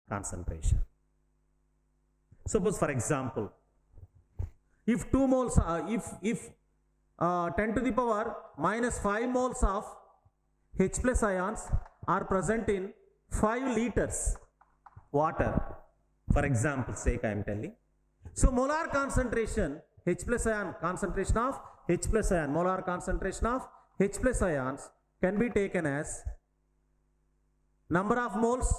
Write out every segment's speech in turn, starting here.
concentration. Suppose, for example, if 2 moles, if 10 to the power minus 5 moles of H plus ions are present in 5 liters water, for example sake I am telling. So molar concentration H plus ion, concentration of H plus ion, molar concentration of H plus ions can be taken as number of moles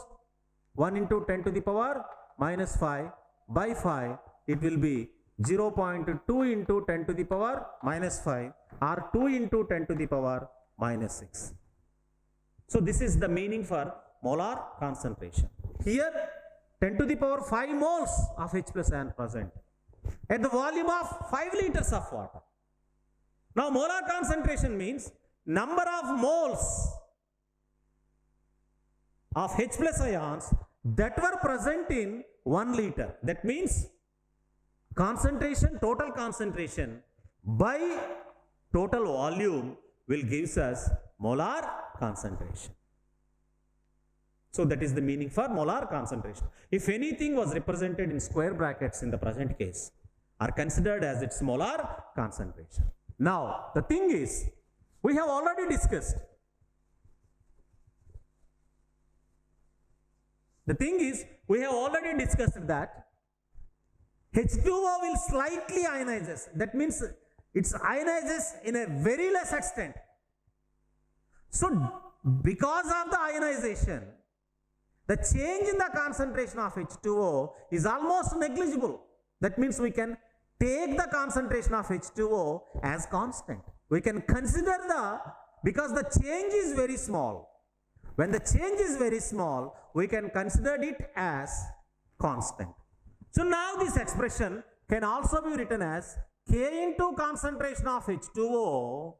1 into 10 to the power minus 5 by 5, it will be 0.2 into 10 to the power minus 5 or 2 into 10 to the power minus 6. So this is the meaning for molar concentration. Here 10 to the power 5 moles of H plus ion present at the volume of 5 liters of water. Now molar concentration means number of moles of H plus ions that were present in 1 liter. That means concentration, total concentration by total volume will give us molar concentration. So that is the meaning for molar concentration. If anything was represented in square brackets in the present case are considered as its molar concentration. Now the thing is, we have already discussed. The thing is, we have already discussed that H2O will slightly ionizes. That means it ionizes in a very less extent. So because of the ionization, the change in the concentration of H2O is almost negligible. That means we can take the concentration of H2O as constant. We can consider because the change is very small. When the change is very small, we can consider it as constant. So now this expression can also be written as K into concentration of H2O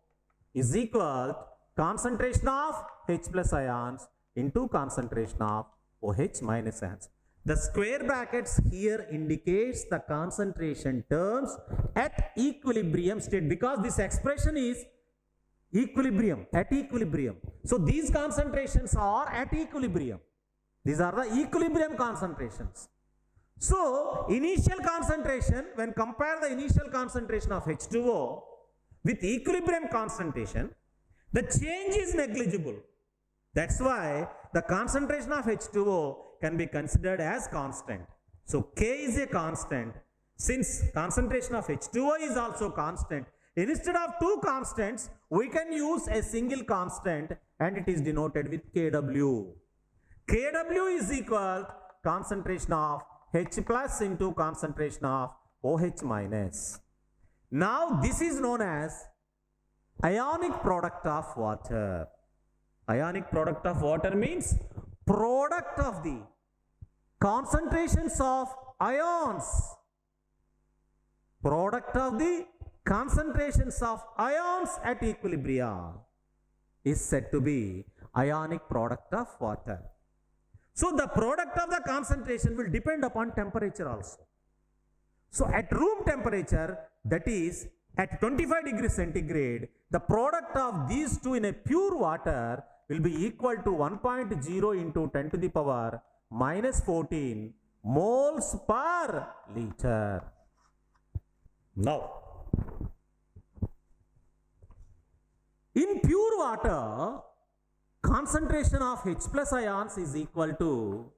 is equal to concentration of H plus ions into concentration of OH minus ions. The square brackets here indicates the concentration terms at equilibrium state, because this expression is equilibrium, at equilibrium. So these concentrations are at equilibrium. These are the equilibrium concentrations. So initial concentration, when compare the initial concentration of H2O with equilibrium concentration, the change is negligible. That's why the concentration of H2O can be considered as constant. So K is a constant. Since concentration of H2O is also constant, instead of two constants, we can use a single constant and it is denoted with Kw. Kw is equal to concentration of H plus into concentration of OH minus. Now this is known as ionic product of water. Ionic product of water means product of the concentrations of ions. Product of the concentrations of ions at equilibrium is said to be ionic product of water. So the product of the concentration will depend upon temperature also. So at room temperature, that is at 25 degrees centigrade, the product of these two in a pure water will be equal to 1.0 into 10 to the power minus 14 moles per liter. Now, in pure water, concentration of H plus ions is equal to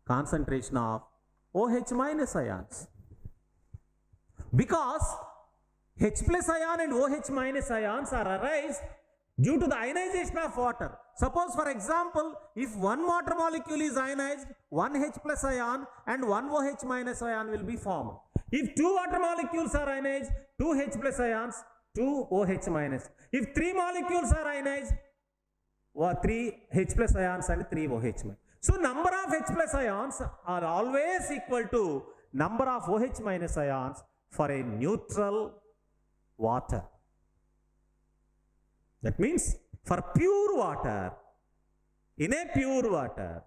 concentration of OH minus ions. Because H plus ion and OH minus ions are arise due to the ionization of water. Suppose for example, if one water molecule is ionized, one H plus ion and one OH minus ion will be formed. If two water molecules are ionized, two H plus ions, two OH minus. If three molecules are ionized, three H plus ions and three OH minus. So number of H plus ions are always equal to number of OH minus ions for a neutral water. That means for pure water, in a pure water,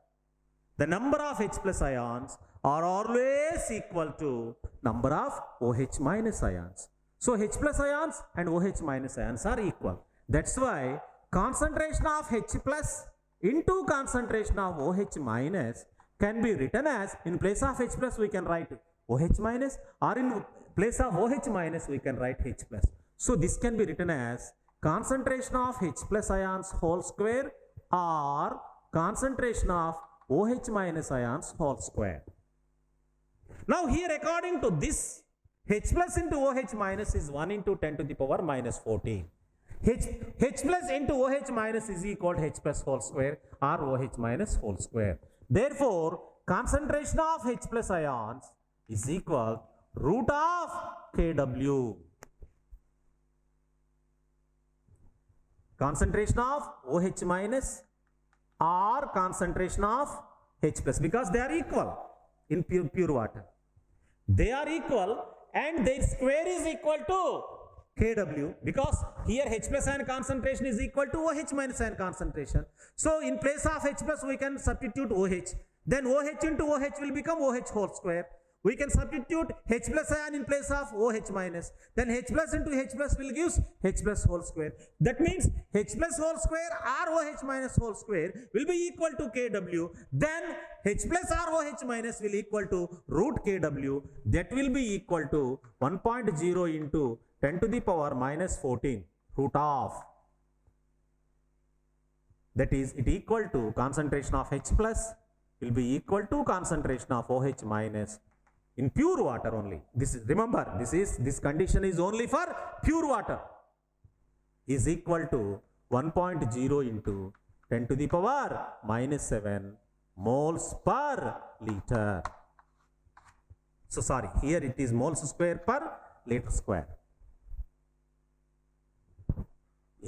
the number of H plus ions are always equal to number of OH minus ions. So H plus ions and OH minus ions are equal. That's why concentration of H plus into concentration of OH minus can be written as, in place of H plus we can write OH minus, or in place of OH minus we can write H plus. So this can be written as concentration of H plus ions whole square or concentration of OH minus ions whole square. Now here, according to this, H plus into OH minus is 1 into 10 to the power minus 14. H plus into OH minus is equal to H plus whole square or OH minus whole square. Therefore, concentration of H plus ions is equal root of Kw. Concentration of OH minus or concentration of H plus, because they are equal in pure water. They are equal and their square is equal to Kw, because here H plus ion concentration is equal to OH minus ion concentration. So in place of H plus we can substitute OH. Then OH into OH will become OH whole square. We can substitute H plus ion in place of OH minus. Then H plus into H plus will give H plus whole square. That means H plus whole square or OH minus whole square will be equal to Kw. Then H plus or OH minus will equal to root Kw. That will be equal to 1.0 into 10 to the power minus 14 root of. That is, it equal to concentration of H plus will be equal to concentration of OH minus in pure water only. This is, remember, this condition is only for pure water, is equal to 1.0 into 10 to the power minus 7 moles per liter. So sorry, here it is moles square per liter square.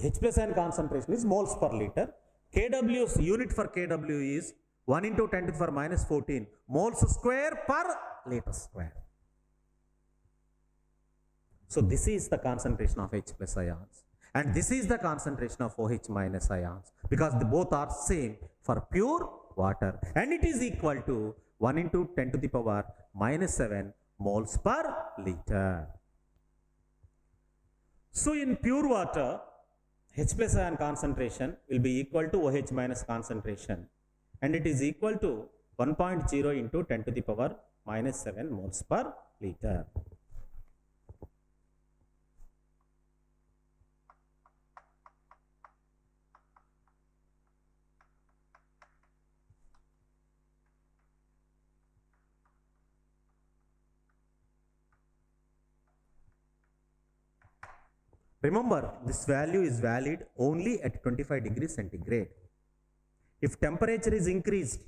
H plus ion concentration is moles per liter. Kw's unit for Kw is 1 into 10 to the power minus 14 moles square per liter square. So this is the concentration of H plus ions and this is the concentration of OH minus ions, because they both are same for pure water, and it is equal to 1 into 10 to the power minus 7 moles per liter. So in pure water, H plus ion concentration will be equal to OH minus concentration, and it is equal to 1.0 into 10 to the power minus 7 moles per liter. Remember, this value is valid only at 25 degrees centigrade. If temperature is increased,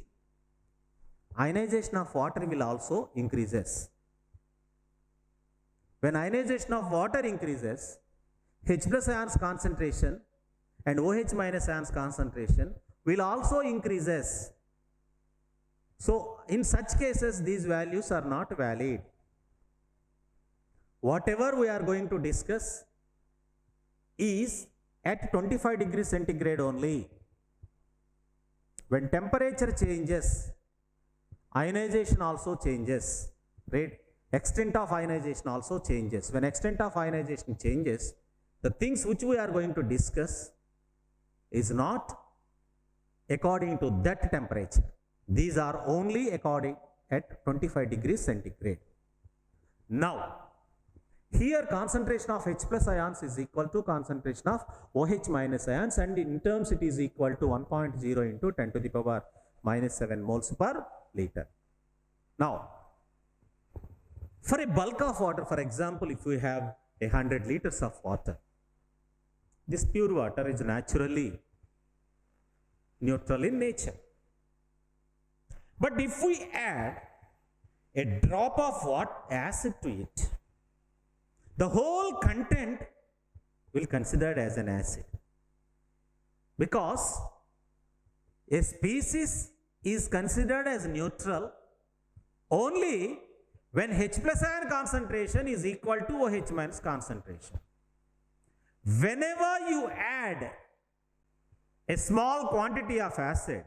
ionization of water will also increases. When ionization of water increases, H plus ions concentration and OH minus ions concentration will also increases. So in such cases, these values are not valid. Whatever we are going to discuss is at 25 degrees centigrade only. When temperature changes, ionization also changes, right? Extent of ionization also changes. When extent of ionization changes, the things which we are going to discuss is not according to that temperature. These are only according at 25 degrees centigrade. Now, here concentration of H plus ions is equal to concentration of OH minus ions, and in terms it is equal to 1.0 into 10 to the power minus 7 moles per liter. Now, for a bulk of water, for example, if we have 100 liters of water, this pure water is naturally neutral in nature. But if we add a drop of what acid to it, the whole content will be considered as an acid, because a species is considered as neutral only when H plus ion concentration is equal to OH minus concentration. Whenever you add a small quantity of acid,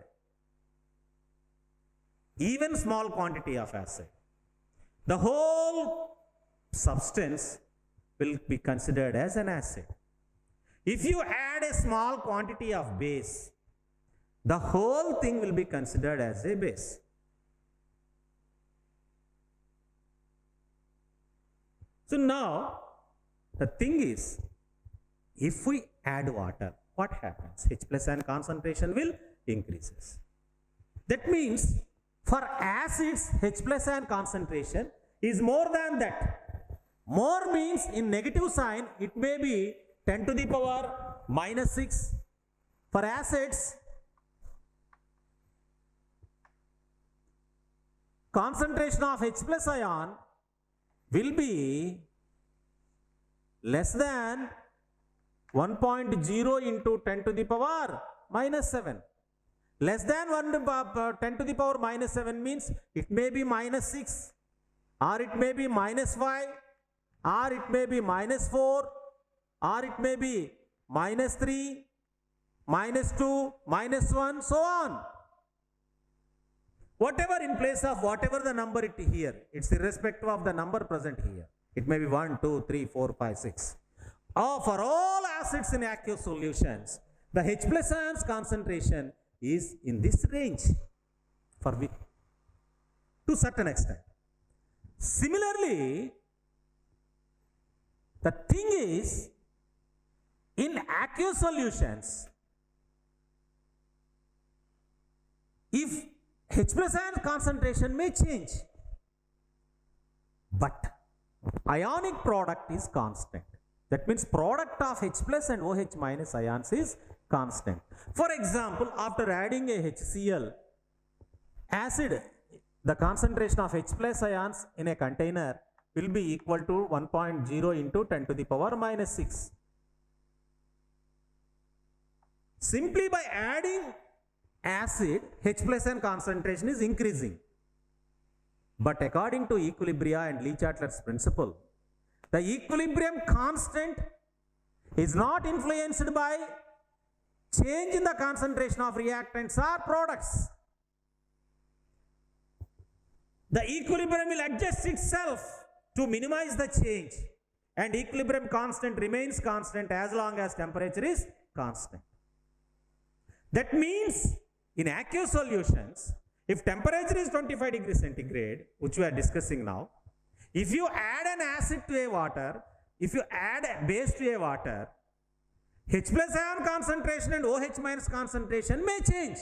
even small quantity of acid, the whole substance will be considered as an acid. If you add a small quantity of base, the whole thing will be considered as a base. So now the thing is, if we add water, what happens? H plus ion concentration will increases. That means for acids, H plus ion concentration is more than that. More means in negative sign, it may be 10 to the power minus 6. For acids, concentration of H plus ion will be less than 1.0 into 10 to the power minus 7. Less than 10 to the power minus 7 means it may be minus 6, or it may be minus 5, or it may be minus 4, or it may be minus 3, minus 2, minus 1, so on. Whatever in place of whatever the number it here, it's irrespective of the number present here. It may be 1, 2, 3, 4, 5, 6. For all acids in aqueous solutions, the H plus ions concentration is in this range to certain extent. Similarly, the thing is, in aqueous solutions, if H plus ion concentration may change, but ionic product is constant. That means product of H plus and OH minus ions is constant. For example, after adding a HCl acid, the concentration of H plus ions in a container will be equal to 1.0 into 10 to the power minus 6. Simply by adding acid, H plus ion concentration is increasing. But according to equilibria and Le-Chatelier's principle, the equilibrium constant is not influenced by change in the concentration of reactants or products. The equilibrium will adjust itself to minimize the change, and equilibrium constant remains constant as long as temperature is constant. That means in aqueous solutions, if temperature is 25 degrees centigrade, which we are discussing now, if you add an acid to a water, if you add a base to a water, H plus ion concentration and OH minus concentration may change.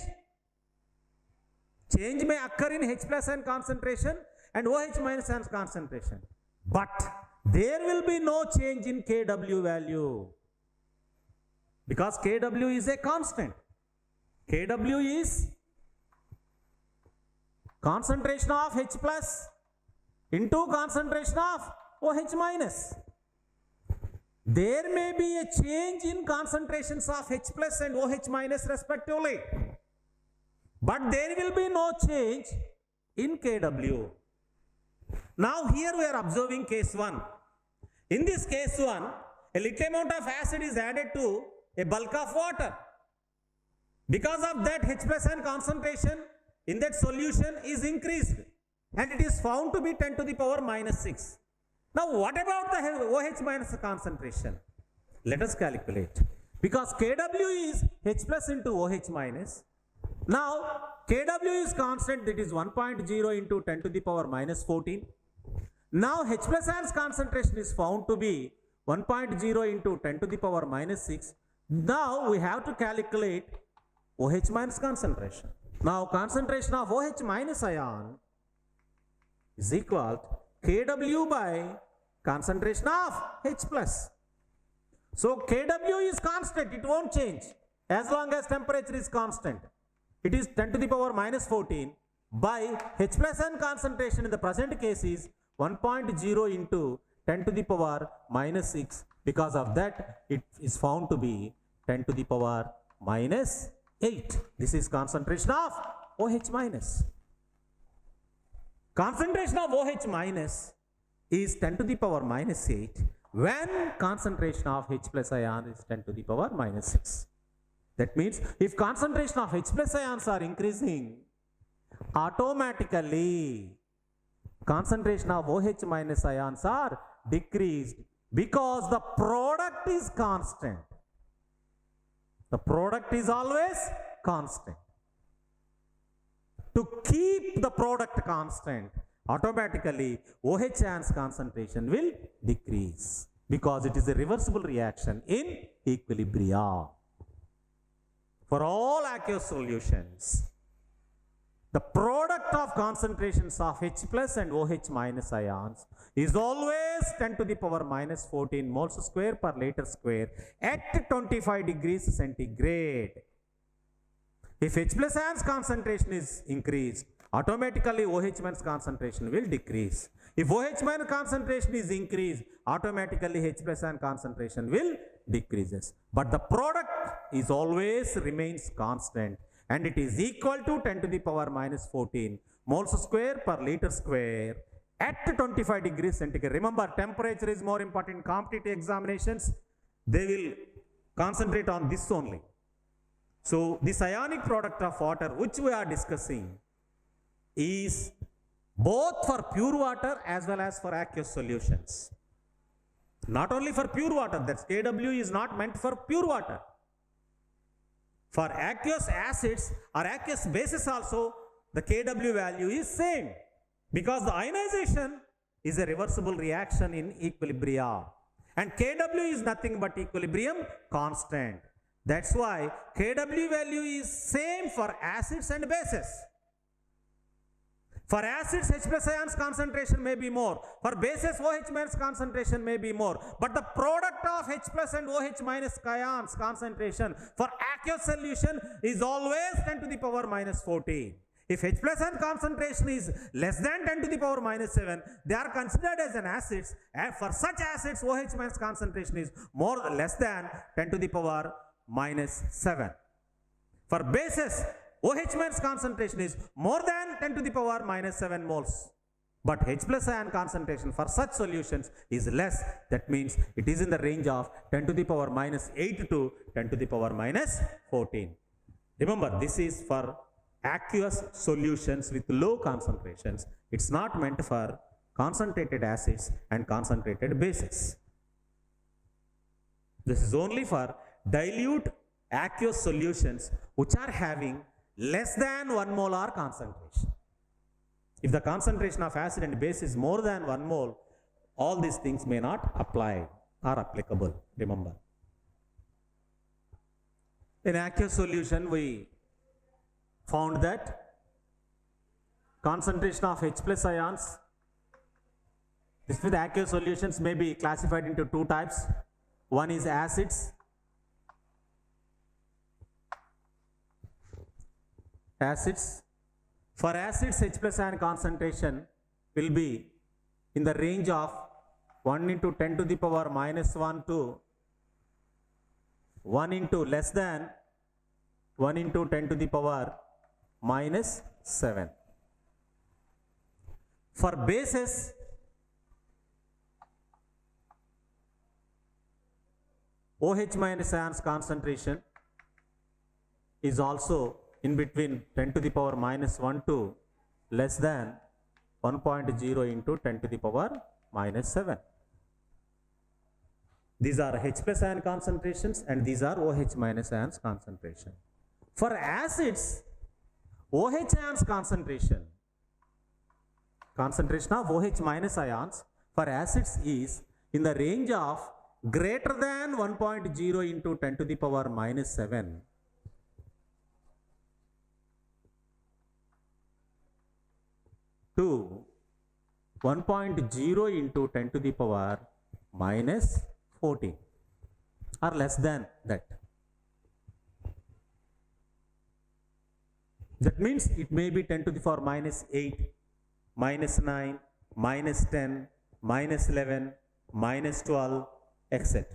Change may occur in H plus ion concentration and OH minus ion concentration. But there will be no change in Kw value, because Kw is a constant. Kw is concentration of H plus into concentration of OH minus. There may be a change in concentrations of H plus and OH minus respectively, but there will be no change in Kw. Now here we are observing case 1. In this case 1, a little amount of acid is added to a bulk of water. Because of that, H plus ion concentration in that solution is increased, and it is found to be 10 to the power minus 6. Now what about the OH minus concentration? Let us calculate. Because Kw is H plus into OH minus. Now Kw is constant, that is 1.0 into 10 to the power minus 14. Now H plus ions concentration is found to be 1.0 into 10 to the power minus 6. Now we have to calculate OH minus concentration. Now concentration of OH minus ion is equal to Kw by concentration of H plus. So Kw is constant, it won't change as long as temperature is constant. It is 10 to the power minus 14 by H plus ion concentration in the present case is 1.0 into 10 to the power minus 6. Because of that, it is found to be 10 to the power minus 8. This is concentration of OH minus. Concentration of OH minus is 10 to the power minus 8 when concentration of H plus ion is 10 to the power minus 6. That means if concentration of H plus ions are increasing, automatically concentration of OH minus ions are decreased, because the product is constant. The product is always constant. to keep the product constant, automatically OH ions concentration will decrease because it is a reversible reaction in equilibria. For all aqueous solutions, the product of concentrations of H plus and OH minus ions is always 10 to the power minus 14 moles square per liter square at 25 degrees centigrade. If H plus ions concentration is increased, automatically OH minus concentration will decrease. If OH minus concentration is increased, automatically H plus ion concentration will decreases. But the product is always remains constant, and it is equal to 10 to the power minus 14 moles square per liter square at 25 degrees centigrade. Remember, temperature is more important in competitive examinations. They will concentrate on this only. So this ionic product of water which we are discussing is both for pure water as well as for aqueous solutions. Not only for pure water, that Kw is not meant for pure water. For aqueous acids or aqueous bases also, the Kw value is same because the ionization is a reversible reaction in equilibria, and Kw is nothing but equilibrium constant. That's why Kw value is same for acids and bases. For acids, H plus ions concentration may be more. For bases, OH minus concentration may be more. But the product of H plus and OH minus ions concentration for aqueous solution is always 10 to the power minus 14. If H plus ion concentration is less than 10 to the power minus 7, they are considered as an acids. And for such acids, OH minus concentration is less than 10 to the power minus 7. For bases, OH minus concentration is more than 10 to the power minus 7 moles. But H plus ion concentration for such solutions is less. That means it is in the range of 10 to the power minus 8 to 10 to the power minus 14. Remember, this is for aqueous solutions with low concentrations. It's not meant for concentrated acids and concentrated bases. This is only for dilute aqueous solutions which are having less than 1 molar concentration. If the concentration of acid and base is more than 1 mole, all these things may not apply or applicable, remember. In aqueous solution, we found that concentration of H plus ions, this with aqueous solutions may be classified into two types. One is acids. For acids, H plus ion concentration will be in the range of 1 into 10 to the power minus 1 to 1 into less than 1 into 10 to the power minus 7. For bases, OH minus ions concentration is also in between 10 to the power minus 1 to less than 1.0 into 10 to the power minus 7. These are H plus ion concentrations and these are OH minus ions concentration. For acids, OH ions concentration of OH minus ions for acids is in the range of greater than 1.0 into 10 to the power minus 7 to 1.0 into 10 to the power minus 14 or less than that. That means it may be 10 to the power minus 8, minus 9, minus 10, minus 11, minus 12, etc.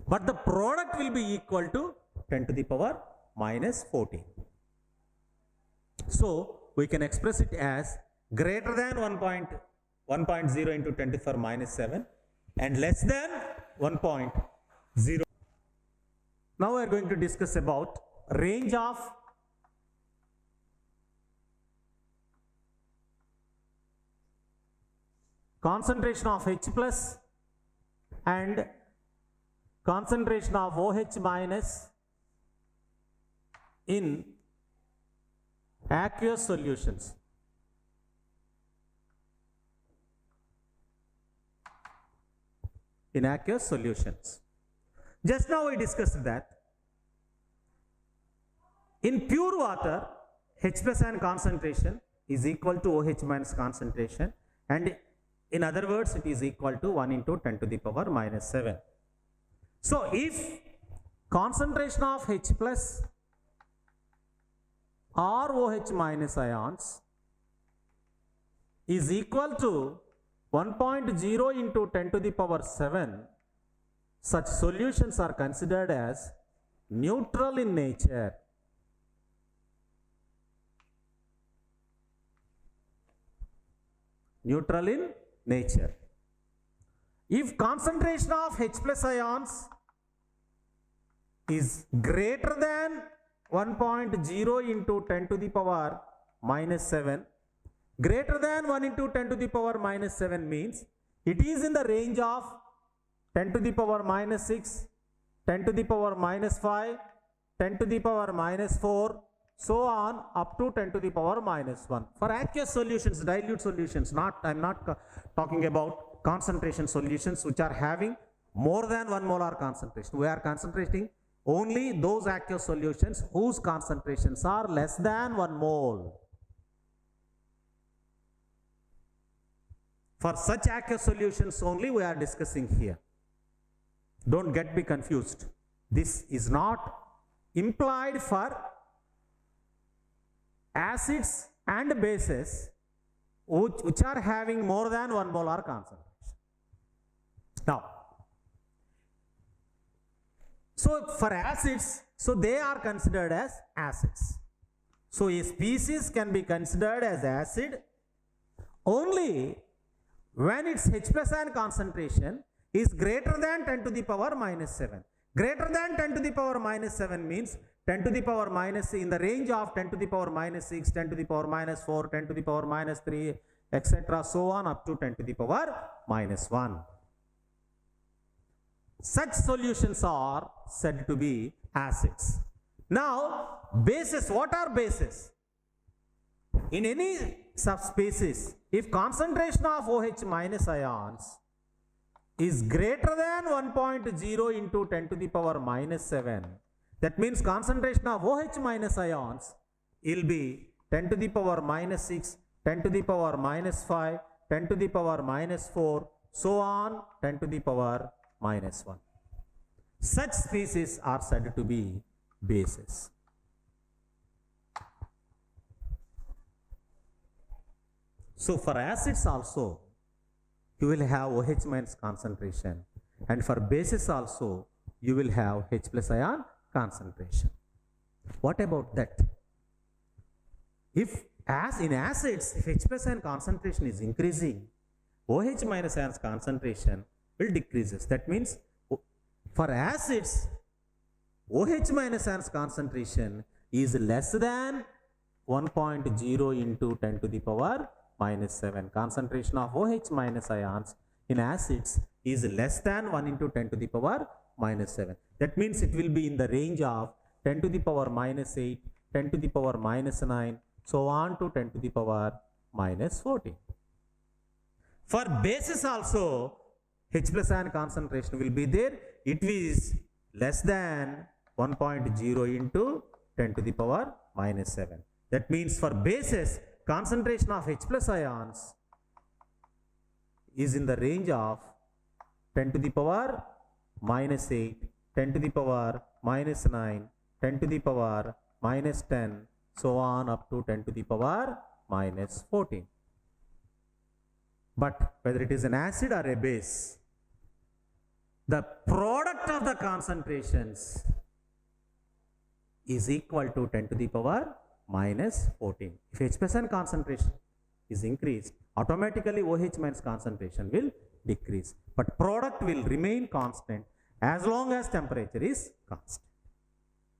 But the product will be equal to 10 to the power minus 14. So we can express it as greater than 1.0 into 10 to the power minus 7 and less than 1.0. Now we are going to discuss about range of concentration of H plus and concentration of OH minus in aqueous solutions. In aqueous solutions. Just now we discussed that in pure water, H plus ion concentration is equal to OH minus concentration, and in other words, it is equal to 1 into 10 to the power minus 7. So, if concentration of H plus or OH minus ions is equal to 1.0 into 10 to the power 7, such solutions are considered as neutral in nature. Neutral in nature. If concentration of H plus ions is greater than 1.0 into 10 to the power minus 7, greater than 1 into 10 to the power minus 7 means it is in the range of 10 to the power minus 6, 10 to the power minus 5, 10 to the power minus 4, so on up to 10 to the power minus 1. For aqueous solutions, dilute solutions, I am not talking about concentration solutions which are having more than 1 molar concentration. We are concentrating only those aqueous solutions whose concentrations are less than 1 mole. For such aqueous solutions only we are discussing here. Don't get me confused. This is not implied for acids and bases which are having more than 1 molar concentration. Now, so for acids, so they are considered as acids. So a species can be considered as acid only when its H plus ion concentration is greater than 10 to the power minus 7. Greater than 10 to the power minus 7 means 10 to the power minus in the range of 10 to the power minus 6, 10 to the power minus 4, 10 to the power minus 3, etc. so on up to 10 to the power minus 1. Such solutions are said to be acids. Now, bases, what are bases? In any subspecies, if concentration of OH minus ions is greater than 1.0 into 10 to the power minus 7, that means concentration of OH minus ions will be 10 to the power minus 6, 10 to the power minus 5, 10 to the power minus 4, so on 10 to the power minus 1. Such species are said to be bases. So for acids also, you will have OH minus concentration, and for bases also, you will have H plus ion concentration. What about that? If as in acids, if H plus ion concentration is increasing, OH minus ion concentration will decreases. That means for acids, OH minus ion concentration is less than 1.0 into 10 to the power minus 7. Concentration of OH minus ions in acids is less than 1 into 10 to the power minus 7. That means it will be in the range of 10 to the power minus 8, 10 to the power minus 9, so on to 10 to the power minus 14. For bases also, H plus ion concentration will be there. It is less than 1.0 into 10 to the power minus 7. That means for bases, concentration of H plus ions is in the range of 10 to the power minus 8, 10 to the power minus 9, 10 to the power minus 10, so on up to 10 to the power minus 14. But whether it is an acid or a base, the product of the concentrations is equal to 10 to the power minus 14. If H plus ion concentration is increased, automatically OH minus concentration will decrease, but product will remain constant as long as temperature is constant.